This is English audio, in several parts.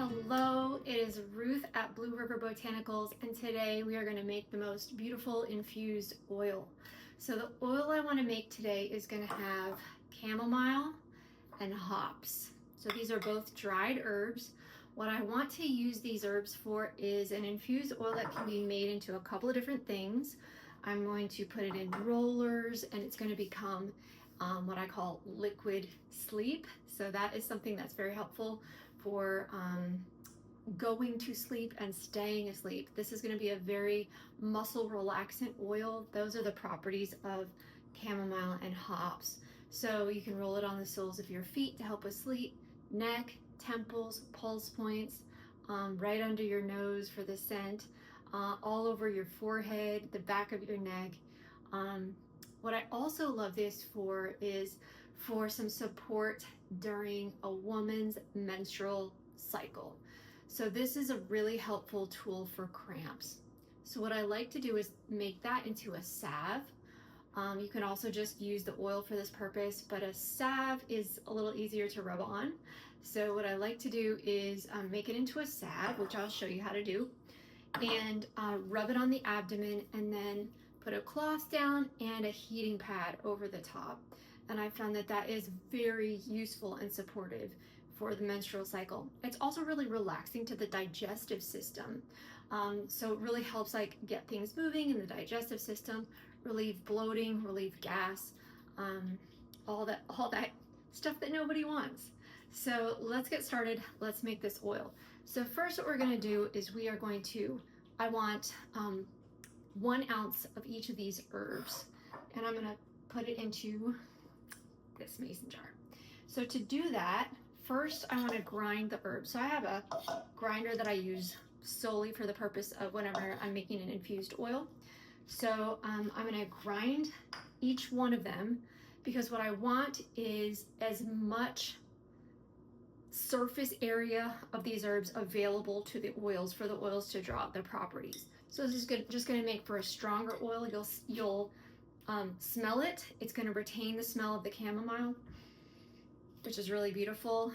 Hello, it is Ruth at Blue River Botanicals, and today we are going to make the most beautiful infused oil. So the oil I want to make today is going to have chamomile and hops. So these are both dried herbs. What I want to use these herbs for is an infused oil that can be made into a couple of different things. I'm going to put it in rollers, and it's going to become what I call liquid sleep. So that is something that's very helpful for going to sleep and staying asleep. This is going to be a very muscle relaxant oil. Those are the properties of chamomile and hops. So you can roll it on the soles of your feet to help with sleep, neck, temples, pulse points, right under your nose for the scent, all over your forehead, the back of your neck. What I also love this for is for some support during a woman's menstrual cycle. So this is a really helpful tool for cramps. So what I like to do is make that into a salve. You can also just use the oil for this purpose, but a salve is a little easier to rub on. So what I like to do is make it into a salve, which I'll show you how to do, and rub it on the abdomen, and then put a cloth down and a heating pad over the top. And I found that that is very useful and supportive for the menstrual cycle. It's also really relaxing to the digestive system. So it really helps like get things moving in the digestive system, relieve bloating, relieve gas, all that stuff that nobody wants. So let's get started. Let's make this oil. So first what we're gonna do is I want 1 ounce of each of these herbs, and I'm gonna put it into this mason jar. So to do that, first I want to grind the herbs. So I have a grinder that I use solely for the purpose of whenever I'm making an infused oil. So I'm going to grind each one of them, because what I want is as much surface area of these herbs available to the oils for the oils to draw out their properties. So this is just going to make for a stronger oil. You'll smell it. It's going to retain the smell of the chamomile, which is really beautiful.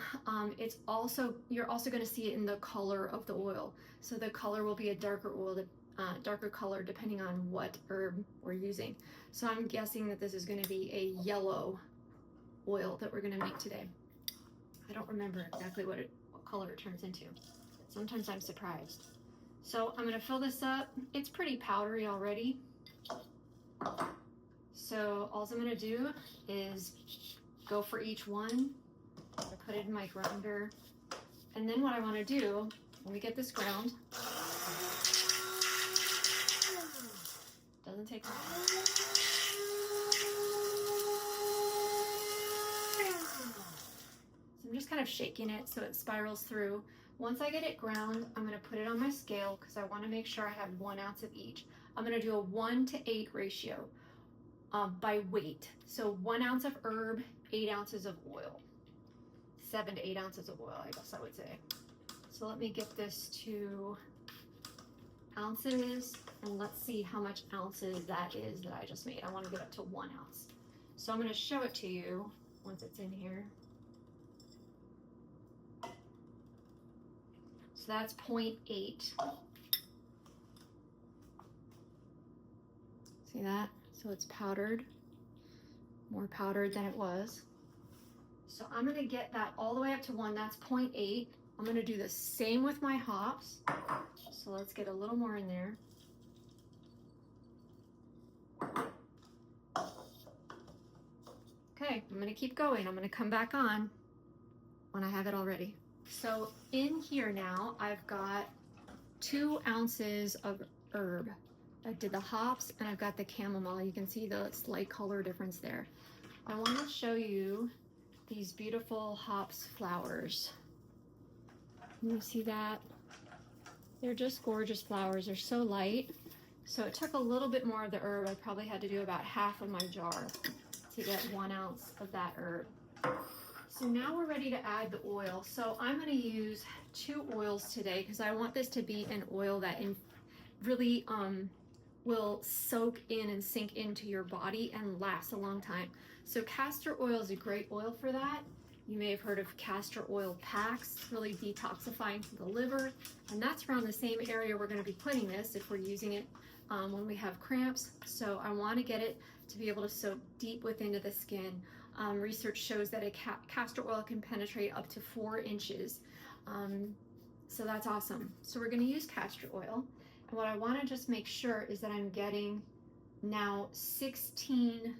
You're also going to see it in the color of the oil. So the color will be a darker oil, darker color depending on what herb we're using. So I'm guessing that this is going to be a yellow oil that we're going to make today. I don't remember exactly what color it turns into. Sometimes I'm surprised. So I'm going to fill this up. It's pretty powdery already. So all I'm going to do is go for each one. I put it in my grinder. And then what I want to do, when we get this ground, doesn't take long. So I'm just kind of shaking it so it spirals through. Once I get it ground, I'm going to put it on my scale because I want to make sure I have 1 ounce of each. I'm going to do a 1:8 ratio. By weight. So 1 ounce of herb, 8 ounces of oil. 7 to 8 ounces of oil, I guess I would say. So let me get this to ounces, and let's see how much ounces that is that I just made. I want to get up to 1 ounce. So I'm going to show it to you once it's in here. So that's 0.8. See that? So it's powdered, more powdered than it was. So I'm going to get that all the way up to 1, that's 0.8. I'm going to do the same with my hops. So let's get a little more in there. Okay, I'm going to keep going. I'm going to come back on when I have it all ready. So in here now, I've got 2 ounces of herb. I did the hops and I've got the chamomile. You can see the slight color difference there. I want to show you these beautiful hops flowers. You see that? They're just gorgeous flowers. They're so light. So it took a little bit more of the herb. I probably had to do about half of my jar to get 1 ounce of that herb. So now we're ready to add the oil. So I'm going to use 2 oils today because I want this to be an oil that really will soak in and sink into your body and last a long time. So castor oil is a great oil for that. You may have heard of castor oil packs, really detoxifying to the liver, and that's around the same area we're going to be putting this if we're using it when we have cramps. So I want to get it to be able to soak deep within the skin. Research shows that a castor oil can penetrate up to 4 inches. So that's awesome. So we're going to use castor oil. And what I want to just make sure is that I'm getting now 16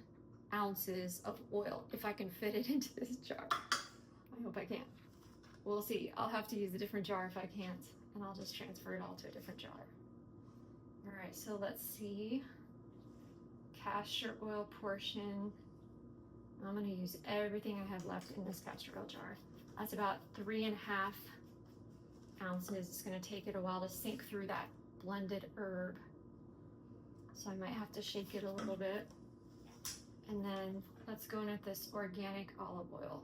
ounces of oil, if I can fit it into this jar. I hope I can. We'll see. I'll have to use a different jar if I can't, and I'll just transfer it all to a different jar. All right, so let's see. Castor oil portion. I'm going to use everything I have left in this castor oil jar. That's about 3.5 ounces. It's going to take it a while to sink through that blended herb. So I might have to shake it a little bit. And then let's go in with this organic olive oil.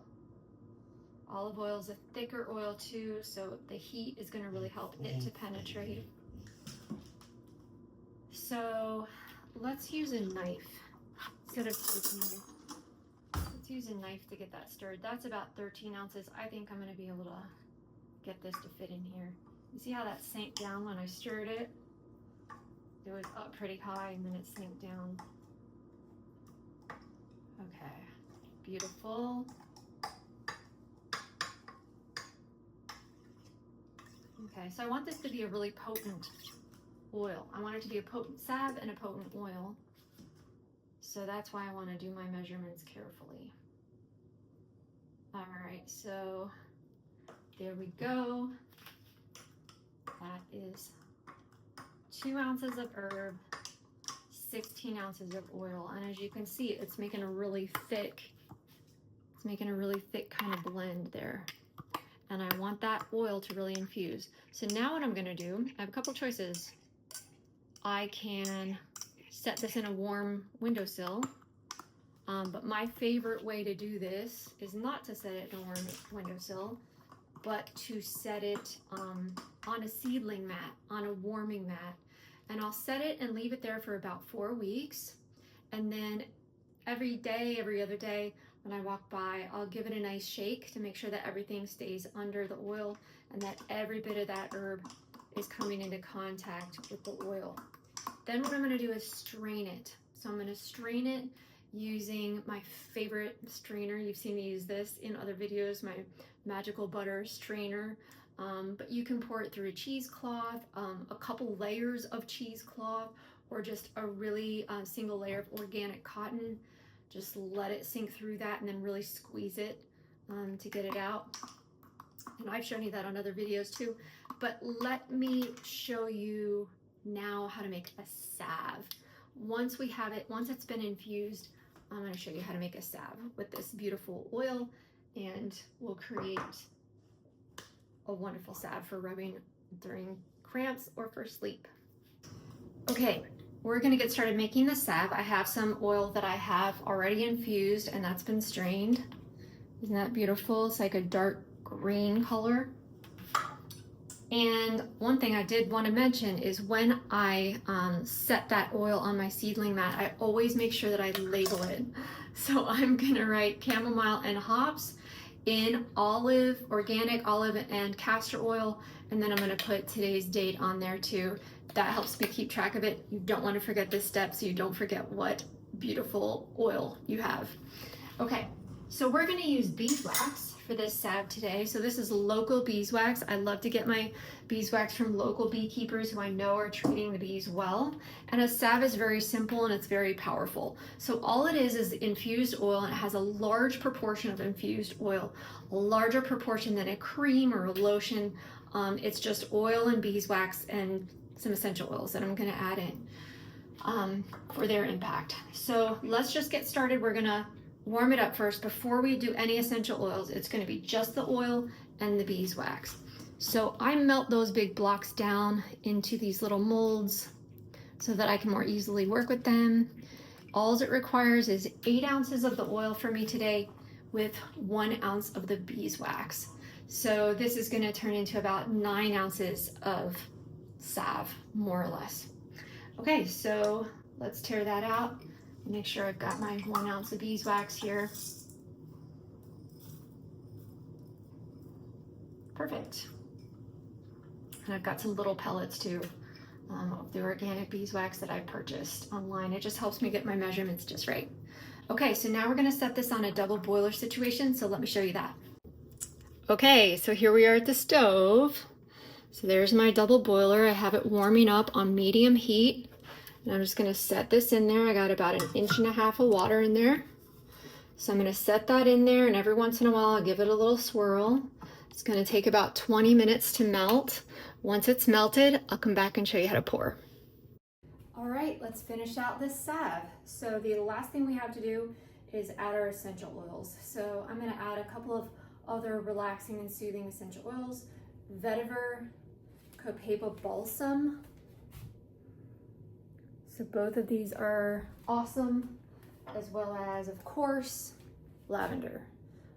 Olive oil is a thicker oil too, so the heat is going to really help it to penetrate. So let's use a knife instead of taking it. Let's use a knife to get that stirred. That's about 13 ounces. I think I'm going to be able to get this to fit in here. You see how that sank down when I stirred it? It was up pretty high and then it sank down. Okay, beautiful. Okay, so I want this to be a really potent oil. I want it to be a potent salve and a potent oil. So that's why I want to do my measurements carefully. All right, so there we go. That is 2 ounces of herb, 16 ounces of oil. And as you can see, it's making a really thick, kind of blend there. And I want that oil to really infuse. So now what I'm gonna do, I have a couple choices. I can set this in a warm windowsill, but my favorite way to do this is not to set it in a warm windowsill, but to set it on a seedling mat, on a warming mat. And I'll set it and leave it there for about 4 weeks. And then every day, every other day, when I walk by, I'll give it a nice shake to make sure that everything stays under the oil and that every bit of that herb is coming into contact with the oil. Then what I'm going to do is strain it. So I'm going to strain it using my favorite strainer. You've seen me use this in other videos, my magical butter strainer. But you can pour it through a cheesecloth, a couple layers of cheesecloth, or just a really single layer of organic cotton. Just let it sink through that and then really squeeze it to get it out. And I've shown you that on other videos too. But let me show you now how to make a salve. Once we have it, once it's been infused, I'm going to show you how to make a salve with this beautiful oil, and we'll create a wonderful salve for rubbing during cramps or for sleep. Okay, we're going to get started making the salve. I have some oil that I have already infused and that's been strained. Isn't that beautiful? It's like a dark green color. And one thing I did want to mention is when I set that oil on my seedling mat, I always make sure that I label it. So I'm going to write chamomile and hops in olive, organic olive and castor oil, and then I'm going to put today's date on there too. That helps me keep track of it. You don't want to forget this step so you don't forget what beautiful oil you have. Okay, so we're going to use beeswax for this salve today. So this is local beeswax. I love to get my beeswax from local beekeepers who I know are treating the bees well. And a salve is very simple and it's very powerful. So all it is infused oil, and it has a large proportion of infused oil, a larger proportion than a cream or a lotion. It's just oil and beeswax and some essential oils that I'm going to add in for their impact. So let's just get started. We're going to warm it up first. Before we do any essential oils, it's going to be just the oil and the beeswax. So I melt those big blocks down into these little molds so that I can more easily work with them. All it requires is 8 ounces of the oil for me today with 1 ounce of the beeswax. So this is going to turn into about 9 ounces of salve, more or less. Okay, so let's tear that out. Make sure I've got my 1 ounce of beeswax here. Perfect. And I've got some little pellets too, of the organic beeswax that I purchased online. It just helps me get my measurements just right. Okay, so now we're gonna set this on a double boiler situation, so let me show you that. Okay, so here we are at the stove. So there's my double boiler. I have it warming up on medium heat. And I'm just gonna set this in there. I got about 1.5 inches of water in there. So I'm gonna set that in there, and every once in a while I'll give it a little swirl. It's gonna take about 20 minutes to melt. Once it's melted, I'll come back and show you how to pour. All right, let's finish out this salve. So the last thing we have to do is add our essential oils. So I'm gonna add a couple of other relaxing and soothing essential oils. Vetiver, Copaiba Balsam. So both of these are awesome, as well as, of course, Lavender.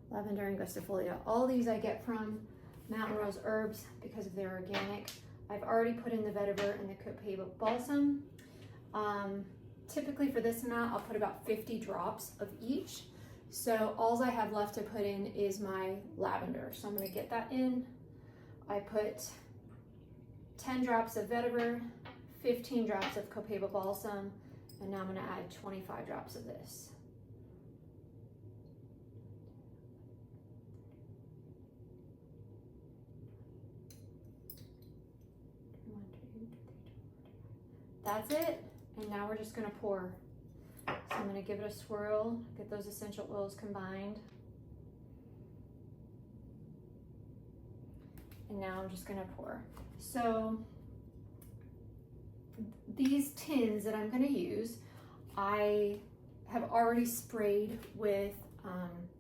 Lavender and Gustifolia. All these I get from Mountain Rose Herbs because of their organic. I've already put in the Vetiver and the Copaiba Balsam. Typically for this amount, I'll put about 50 drops of each. So all I have left to put in is my lavender. So I'm gonna get that in. I put 10 drops of Vetiver, 15 drops of Copaiba Balsam, and now I'm gonna add 25 drops of this. That's it, and now we're just gonna pour. So I'm gonna give it a swirl, get those essential oils combined. And now I'm just gonna pour. So these tins that I'm gonna use, I have already sprayed with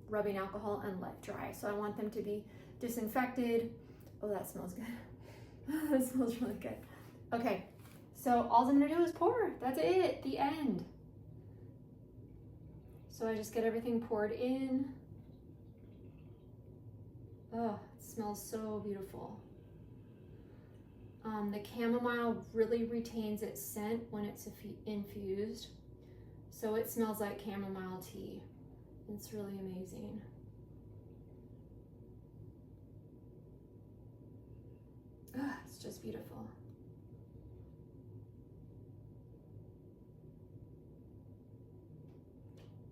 rubbing alcohol and let dry. So I want them to be disinfected. Oh, that smells good. That smells really good. Okay. So all I'm gonna do is pour. That's it, the end. So I just get everything poured in. Oh, it smells so beautiful. The chamomile really retains its scent when it's infused. So it smells like chamomile tea. It's really amazing. Oh, it's just beautiful.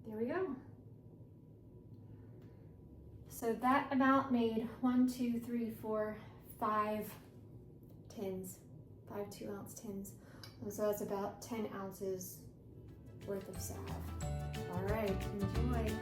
There we go. So that amount made 1, 2, 3, 4, 5 tins, 5 2-ounce tins. And so that's about 10 ounces worth of salve. All right, enjoy.